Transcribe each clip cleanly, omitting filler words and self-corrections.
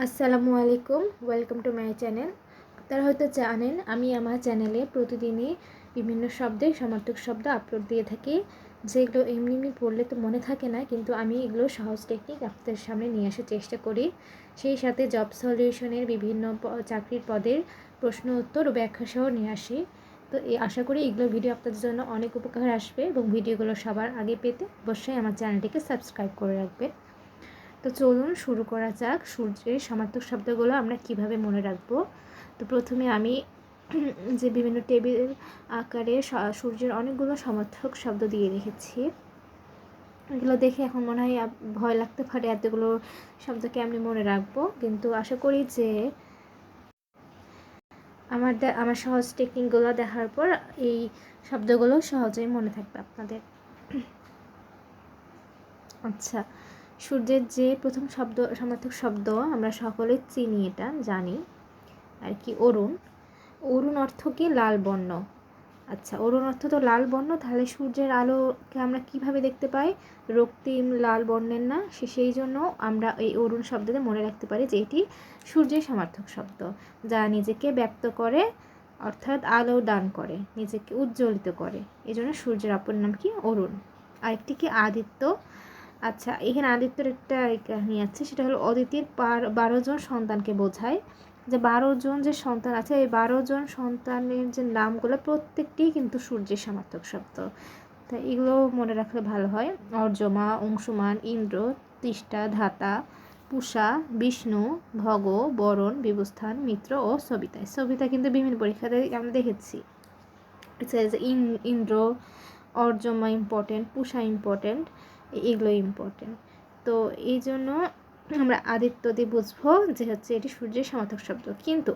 আসসালামু আলাইকুম, welcome to my channel. আপনারা হয়তো জানেন আমি আমার চ্যানেলে প্রতিদিনই বিভিন্ন শব্দের সমার্থক শব্দ আপলোড দিয়ে থাকি, যেগুলো এমনি এমনি পড়লে তো মনে থাকে না, কিন্তু আমি এগুলো সহজ টেকনিক আপনাদের সামনে নিয়ে আসার চেষ্টা করি। সেই সাথে জব সলিউশনের বিভিন্ন চাকরির পদের প্রশ্ন উত্তর ও ব্যাখ্যা সহ নিয়ে আসি। তো আশা করি এগুলো ভিডিও আপনাদের জন্য অনেক উপকার আসবে এবং ভিডিওগুলো সবার আগে পেতে অবশ্যই আমার চ্যানেলটিকে সাবস্ক্রাইব করে রাখবেন। তো চলুন শুরু করা যাক। সূর্যের সমার্থক শব্দগুলো আমরা কিভাবে মনে রাখবো। তো প্রথমে আমি যে বিভিন্ন টেবিল আকারে সূর্যের অনেকগুলো সমার্থক শব্দ দিয়ে রেখেছি। এগুলো দেখে এখন মনে হয় ভয় লাগতে পারে এতগুলো শব্দকে আমি মনে রাখবো, কিন্তু আশা করি যে আমার সহজ টেকনিকগুলো দেখার পর এই শব্দগুলো সহজেই মনে থাকবে আপনাদের। আচ্ছা, সূর্যের যে প্রথম সমার্থক শব্দ আমরা সকলে চিনি, এটা জানি আর কি, অরুণ। অরুণ অর্থ কি? লাল বর্ণ। আচ্ছা, অরুণ অর্থ তো লাল বর্ণ, তাহলে সূর্যের আলোকে আমরা কিভাবে দেখতে পাই? রক্তিম লাল বর্ণের না, সেই জন্য আমরা এই অরুণ শব্দতে মনে রাখতে পারি যে এটি সূর্যের সমার্থক শব্দ, যা নিজেকে ব্যক্ত করে, অর্থাৎ আলো দান করে, নিজেকে উজ্জ্বলিত করে। এই জন্য সূর্যের অপর নাম কি? অরুণ। আরেকটি কি? আদিত্য। আচ্ছা, এখানে আদিত্যর একটা কাহিনী আছে, সেটা হলো অদিতির 12 জন সন্তানকে বোঝায়। যে 12 জন যে সন্তান আছে, এই 12 জন সন্তানের যে নামগুলো প্রত্যেকটি কিন্তু সূর্যের সমার্থক শব্দ। তাই এগুলো মনে রাখলে ভালো হয়। অর্যমা, অংশুমান, ইন্দ্র, তিষ্ঠা, ধাতা, পূষা, বিষ্ণু, ভগ, বরণ, বিবস্থান, মিত্র ও সবিতা। সবিতা কিন্তু বিভিন্ন পরীক্ষাতে আমরা দেখেছি। ইন্দ্র, অর্যমা ইম্পর্টেন্ট, পূষা ইম্পর্টেন্ট, এগুলো ইম্পর্টেন্ট। তো এই জন্য আমরা আদিত্য দিয়ে বুঝবো যে হচ্ছে এটি সূর্যের সমার্থক শব্দ। কিন্তু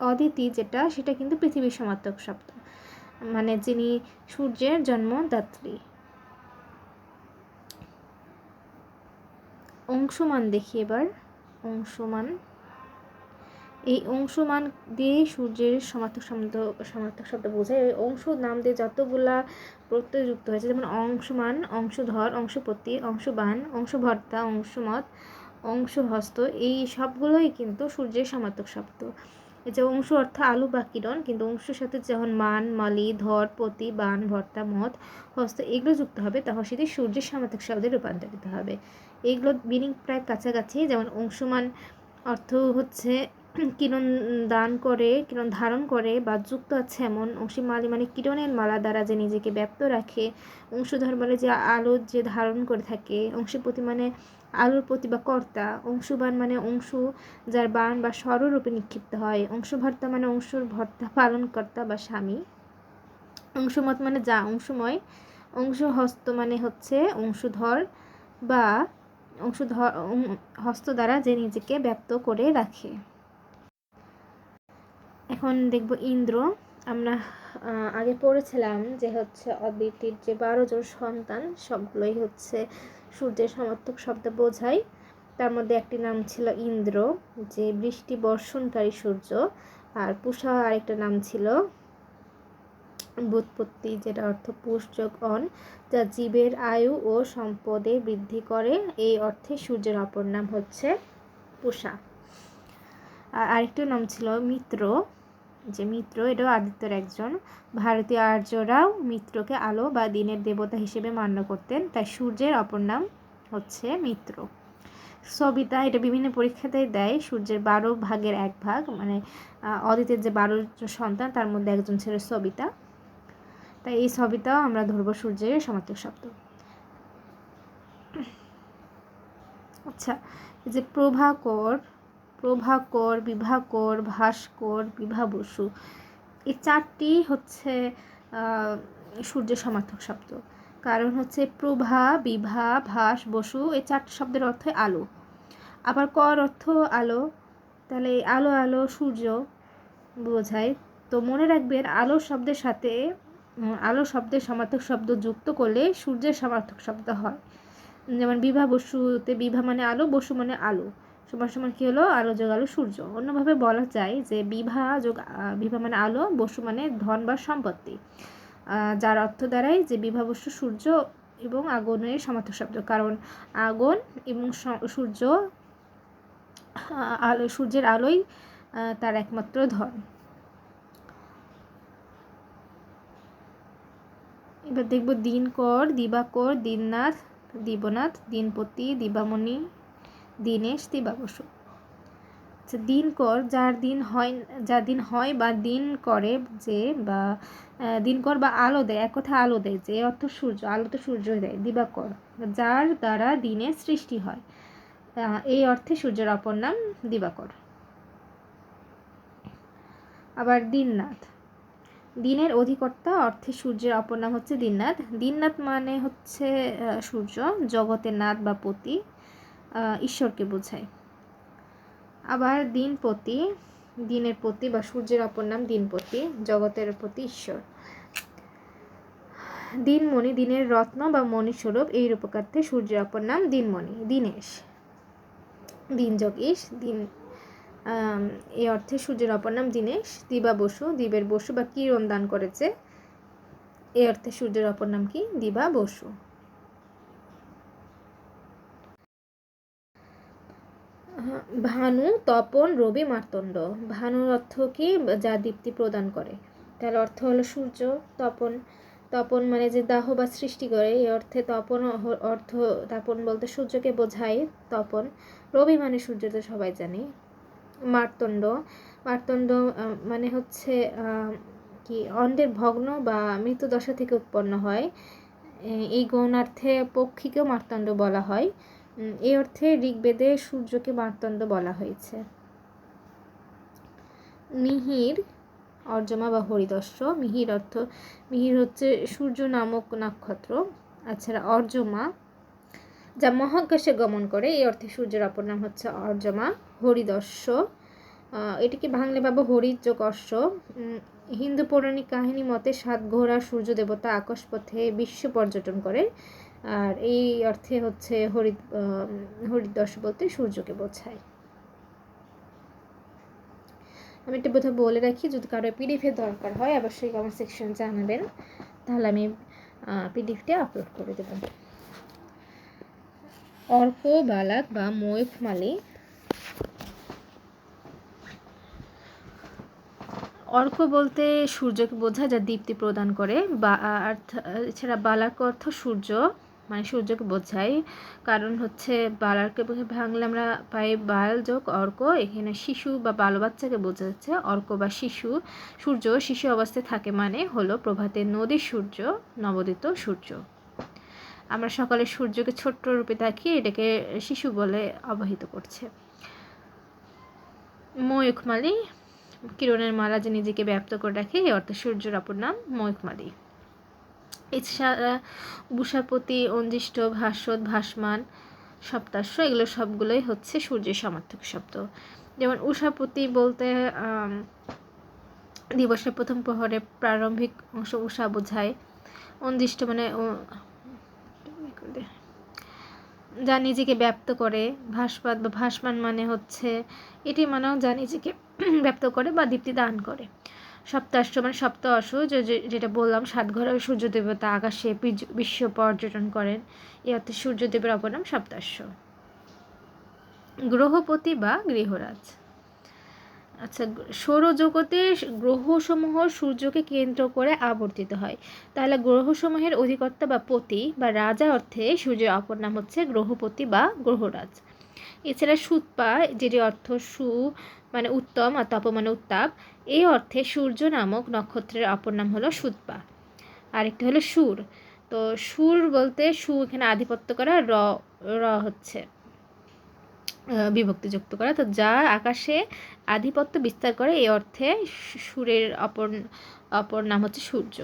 অদিতি যেটা, সেটা কিন্তু পৃথিবীর সমার্থক শব্দ, মানে যিনি সূর্যের জন্মদাত্রী। অংশুমান দেখি এবার। অংশুমান, এই অংশুমান দিয়ে সূর্যের সমার্থক শব্দ বোঝায়। ওই অংশু নাম দিয়ে যতগুলা প্রত্যয় যুক্ত হয়েছে, যেমন অংশুমান, অংশধর, অংশপতি, অংশবান, অংশভর্তা, অংশমত, অংশহস্ত, এই সবগুলোই কিন্তু সূর্যের সমার্থক শব্দ। এই যে অংশ অর্থ আলু বা কিরণ, কিন্তু অংশের সাথে যখন মান, মালি, ধর, পতি, বান, ভর্তা, মত, হস্ত এগুলো যুক্ত হবে, তখন সেটি সূর্যের সমার্থক শব্দে রূপান্তরিত হবে। এইগুলো মিনিং প্রায় কাছাকাছি। যেমন অংশমান অর্থ হচ্ছে কিরণ দান করে, কিরণ ধারণ করে বা যুক্ত আছে এমন। অংশীমালি মানে কিরণের মালা দ্বারা যে নিজেকে ব্যপ্ত রাখে। অংশধর বলে যে আলো যে ধারণ করে থাকে। অংশীপতি মানে আলোর প্রতি বা কর্তা। অংশুবান মানে অংশু যার বান বা স্বরূপে নিক্ষিপ্ত হয়। অংশভর্তা মানে অংশুর ভর্তা, পালনকর্তা বা স্বামী। অংশমত মানে যা অংশময়। অংশহস্ত মানে হচ্ছে অংশধর বা অংশধর হস্ত দ্বারা যে নিজেকে ব্যক্ত করে রাখে। এখন দেখব ইন্দ্র। আমরা আগে পড়েছিলাম যে হচ্ছে অদিতির যে 12 জন সন্তান, সবগুলোই হচ্ছে সূর্যের সমার্থক শব্দ বোঝায়। তার মধ্যে একটি নাম ছিল ইন্দ্র, যে বৃষ্টি বর্ষণকারী সূর্য। আর পূষা আরেকটা নাম ছিল ব্যুৎপত্তি, যেটা অর্থ পুষ যোগ অন, যা জীবের আয়ু ও সম্পদে বৃদ্ধি করে। এই অর্থে সূর্যের অপর নাম হচ্ছে পূষা। আর আরেকটি নাম ছিল মিত্র, যে মিত্র এটাও আদিত্যের একজন। ভারতীয় আর্যরাও মিত্রকে আলো বা দিনের দেবতা হিসেবে মান্য করতেন, তাই সূর্যের অপর নাম হচ্ছে মিত্র। সবিতা, এটা বিভিন্ন পরীক্ষাতে দেয়। সূর্যের 12 ভাগের 1 ভাগ, মানে অদিতের যে 12 সন্তান তার মধ্যে একজন ছিল সবিতা, তাই এই সবিতাও আমরা ধরবো সূর্যের সমার্থক শব্দ। আচ্ছা, এই যে প্রভাকর, বিভাকর, ভাস্কর, বিভা বসু, এই 4টি হচ্ছে সূর্যের সমার্থক শব্দ। কারণ হচ্ছে প্রভা, বিভা, ভাস, বসু এই 4টি শব্দের অর্থ আলো। আবার কর অর্থ আলো, তাহলে আলো আলো সূর্য বোঝায়। তো মনে রাখবেন, আলো শব্দের সাথে আলো শব্দের সমার্থক শব্দ যুক্ত করলে সূর্যের সমার্থক শব্দ হয়। যেমন বিভা বসুতে বিভা মানে আলো, বসু মানে আলো, সমান সমান কী হলো? আলো যোগ আলো সূর্য। অন্যভাবে বলা যায় যে বিভা মানে আলো, বসু মানে ধন বা সম্পত্তি, যার অর্থ দ্বারাই যে বিভা বসু সূর্য এবং আগুনের সমার্থক শব্দ। কারণ আগুন এবং সূর্য আলো, সূর্যের আলোই তার একমাত্র ধন। এবার দেখব দিনকর, দিবাকর, দীননাথ, দিবনাথ, দিনপতি, দিবামণি, দীনেশ, দিবাবসু। আচ্ছা, দিনকর যার দিন হয় বা দিন করে যে, বা দিনকর বা আলো দেয়, এক কথা আলো দেয় যে, অর্থ সূর্য, আলো তো সূর্যই দেয়। দিবাকর যার দ্বারা দিনের সৃষ্টি হয়, এই অর্থে সূর্যের অপর নাম দিবাকর। আবার দীননাথ, দিনের অধিকর্তা অর্থে সূর্যের অপর নাম হচ্ছে দীননাথ। দীননাথ মানে হচ্ছে সূর্য, জগতের নাথ বা পতি, ঈশ্বরকে বোঝায়। আবার দিনপতি, দিনের পতি বা সূর্যের অপর নাম দিনপতি, জগতের পতি ঈশ্বর। দিনমণি, দিনের রত্ন বা মণিস্বরূপ, এই রূপকার্থে সূর্যের অপর নাম দিনমণি। দীনেশ, দিন যোগীশ, দিন এই অর্থে সূর্যের অপর নাম দীনেশ। দিবাবসু, দ্বীপের বসু বা কিরণ দান করেছে, এই অর্থে সূর্যের অপর নাম কি? দিবাবসু। ভানু, তপন, রবি, মার্তণ্ড। ভানুর অর্থ কি? যা দীপ্তি প্রদান করে, তার অর্থ হলো সূর্য। তপন, তপন মানে যে দাহ বা সৃষ্টি করে, এই অর্থে তপন অর্থ, তপন বলতে সূর্যকে বোঝায় তপন। রবি মানে সূর্য, তো সবাই জানি। মার্তণ্ড, মার্তণ্ড মানে হচ্ছে কি, অন্ডের ভগ্ন বা মৃত দশা থেকে উৎপন্ন হয়, এই গৌণার্থে পক্ষীকেও মার্তণ্ড বলা হয়। এই অর্থে ঋগ্বেদে সূর্যকে মার্তণ্ড বলা হয়েছে। মিহির, অর্যমা বা হরিদস্য। মিহির অর্থ, মিহির হচ্ছে সূর্য নামক নক্ষত্র। আচ্ছা, অর্যমা যা মহাকাশে গমন করে, এই অর্থে সূর্যের অপর নাম হচ্ছে অর্যমা। হরিদস্য, এটিকে ভাঙলে পাবো হরির যোগ অশ্ব। হিন্দু পৌরাণিক কাহিনী মতে 7 ঘোড়া সূর্য দেবতা আকাশপথে বিশ্ব পর্যটন করে, আর এই অর্থে হচ্ছে হরিদস্য বলতে সূর্যকে বোঝায়। আমি একটা বোধহয় বলে রাখি, যদি কারো পিডিএফের দরকার হয় অবশ্যই কমেন্ট সেকশন জানাবেন, তাহলে আমি পিডিএফটি আপলোড করে দেব। অর্ক, বালাক বা ময়ূখমালী। অর্ক বলতে সূর্যকে বোঝায় যা দীপ্তি প্রদান করে, বা এছাড়া বালাক অর্থ সূর্য, মানে সূর্যকে বোঝায়। কারণ হচ্ছে বালারকে ভাঙলে আমরা পাই বাল যোগ অর্ক, এখানে শিশু বা বাল বাচ্চাকে বোঝা যাচ্ছে। অর্ক বা শিশু, সূর্য শিশু অবস্থায় থাকে মানে হলো প্রভাতের নদীর সূর্য, নবোদিত সূর্য। আমরা সকালে সূর্যকে ছোট্ট রূপে দেখি, এটাকে শিশু বলে অবহিত করছে। ময়ূখমালী, কিরণের মালা যে নিজেকে ব্যপ্ত করে রাখে, এই অর্থে সূর্যের অপর নাম ময়ূখমালী। এছাড়া উষাপতি, অঞ্জিষ্ট, ভাস্বত, ভাসমান, সপ্তাশ্ব, এগুলো সবগুলোই হচ্ছে সূর্যের সমার্থক শব্দ। যেমন উষাপতি বলতে দিবসের প্রথম প্রহরে প্রারম্ভিক অংশ উষা বোঝায়। অঞ্জিষ্ট মানে যা নিজেকে ব্যপ্ত করে। ভাস্পাত বা ভাসমান মানে হচ্ছে এটি মানেও যা নিজেকে ব্যপ্ত করে বা দীপ্তি দান করে। সপ্তাশ্ব মানে সপ্ত অশ্ব, যেটা বললাম 7 ঘোড়া সূর্য দেবতা আকাশে বিশ্ব পর্যটন করেন, এই অর্থে সূর্যদেবের অপর নাম সপ্তাশ্ব। গ্রহপতি বা গৃহরাজ। আচ্ছা, সৌরজগতের গ্রহসমূহ সূর্যকে কেন্দ্র করে আবর্তিত হয়, তাহলে গ্রহসমূহের অধিকর্তা বা পতি বা রাজা অর্থে সূর্যের অপর নাম হচ্ছে গ্রহপতি বা গ্রহরাজ। এছাড়া সুতপা, যেটি অর্থ সু মানে উত্তম আর তপ মানে উত্তাপ, এই অর্থে সূর্য নামক নক্ষত্রের অপর নাম হলো সুতপা। আরেকটা হলো সুর, তো সুর বলতে সু এখানে আধিপত্য করা, র হচ্ছে বিভক্তিযুক্ত করা, তো যা আকাশে আধিপত্য বিস্তার করে, এই অর্থে সুরের অপর নাম হচ্ছে সূর্য।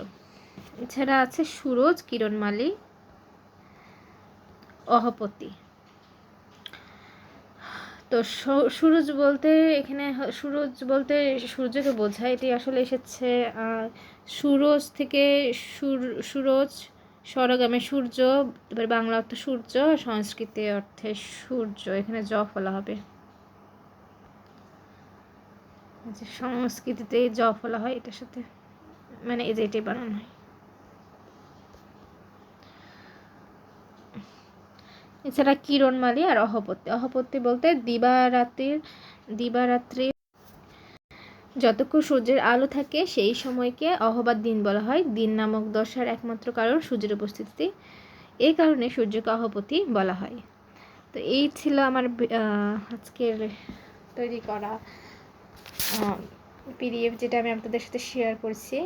এছাড়া আছে সুরজ, কিরণমালী, অহপতি। তো সুরজ বলতে এখানে সূর্যকে বোঝায়, এটি আসলে এসেছে সুরজ থেকে, সুরজ স্বরগামে সূর্য, এবার বাংলা অর্থ সূর্য, সংস্কৃতে অর্থে সূর্য, এখানে জ ফলা হবে, সংস্কৃতিতে জ ফলা হয় এটার সাথে, মানে এই যে এটাই বানানো হয়। এছাড়া কিরণমালী আর অহপত্তি। অহপত্তি বলতে দিবারাত্রি যতক্ষণ সূর্যের আলো থাকে সেই সময়কে অহবা দিন বলা হয়। দিন নামক দশার একমাত্র কারণ সূর্যের উপস্থিতি, এই কারণে সূর্যকে অহপতি বলা হয়। তো এই ছিল আমার আজকের তৈরি করা পিডিএফ, যেটা আমি আপনাদের সাথে শেয়ার করছি।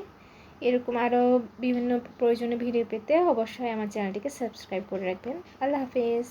এরকম আরও বিভিন্ন প্রয়োজনীয় ভিডিও পেতে অবশ্যই আমার চ্যানেলটিকে সাবস্ক্রাইব করে রাখবেন। আল্লাহ হাফেজ।